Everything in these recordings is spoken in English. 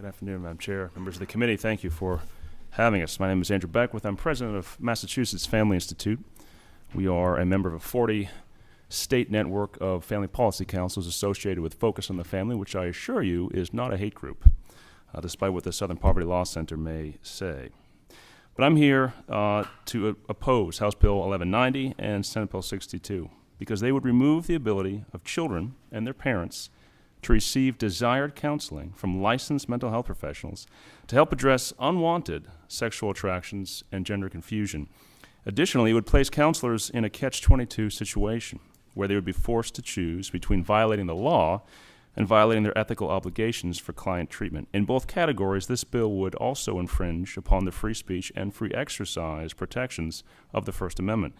Good afternoon, Madam Chair, members of the committee. Thank you for having us. My name is Andrew Beckwith. I'm president of Massachusetts Family Institute. We are a member of a 40-state network of family policy councils associated with Focus on the Family, which I assure you is not a hate group, despite what the Southern Poverty Law Center may say. But I'm here to oppose House Bill 1190 and Senate Bill 62 because they would remove the ability of children and their parents to receive desired counseling from licensed mental health professionals to help address unwanted sexual attractions and gender confusion. Additionally, it would place counselors in a catch-22 situation where they would be forced to choose between violating the law and violating their ethical obligations for client treatment. In both categories, this bill would also infringe upon the free speech and free exercise protections of the First Amendment.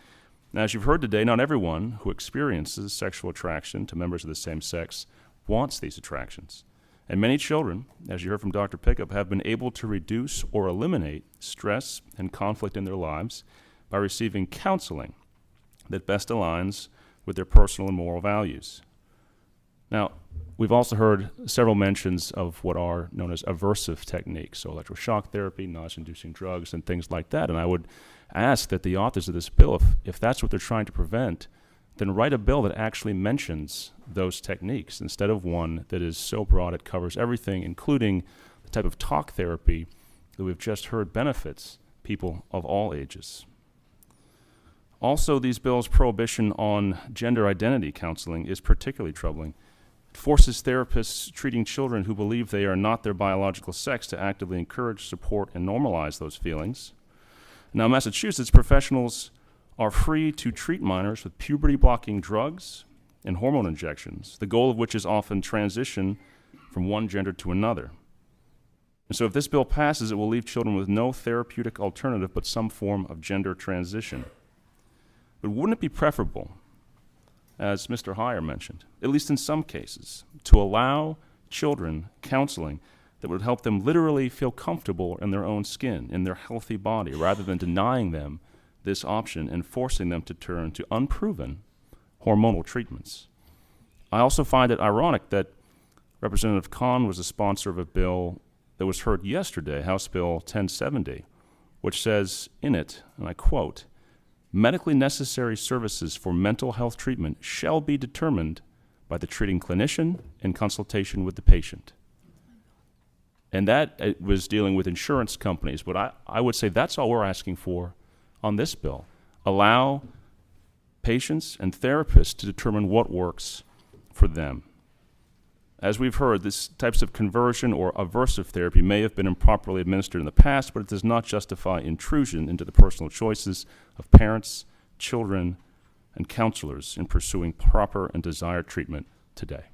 Now, as you've heard today, not everyone who experiences sexual attraction to members of the same sex wants these attractions. And many children, as you heard from Dr. Pickup, have been able to reduce or eliminate stress and conflict in their lives by receiving counseling that best aligns with their personal and moral values. Now, we've also heard several mentions of what are known as aversive techniques, so electroshock therapy, nausea-inducing drugs, and things like that. And I would ask that the authors of this bill, if that's what they're trying to prevent, then write a bill that actually mentions those techniques instead of one that is so broad it covers everything, including the type of talk therapy that we've just heard benefits people of all ages. Also, these bills' prohibition on gender identity counseling is particularly troubling. It forces therapists treating children who believe they are not their biological sex to actively encourage, support, and normalize those feelings. Now, Massachusetts professionals are free to treat minors with puberty-blocking drugs and hormone injections, the goal of which is often transition from one gender to another. And so if this bill passes, it will leave children with no therapeutic alternative but some form of gender transition. But wouldn't it be preferable, as Mr. Heyer mentioned, at least in some cases, to allow children counseling that would help them literally feel comfortable in their own skin, in their healthy body, rather than denying them this option and forcing them to turn to unproven hormonal treatments? I also find it ironic that Representative Kahn was a sponsor of a bill that was heard yesterday, House Bill 1070, which says in it, and I quote, "Medically necessary services for mental health treatment shall be determined by the treating clinician in consultation with the patient." And that was dealing with insurance companies, but I would say that's all we're asking for on this bill. Allow patients and therapists to determine what works for them. As we've heard, these types of conversion or aversive therapy may have been improperly administered in the past, but it does not justify intrusion into the personal choices of parents, children, and counselors in pursuing proper and desired treatment today.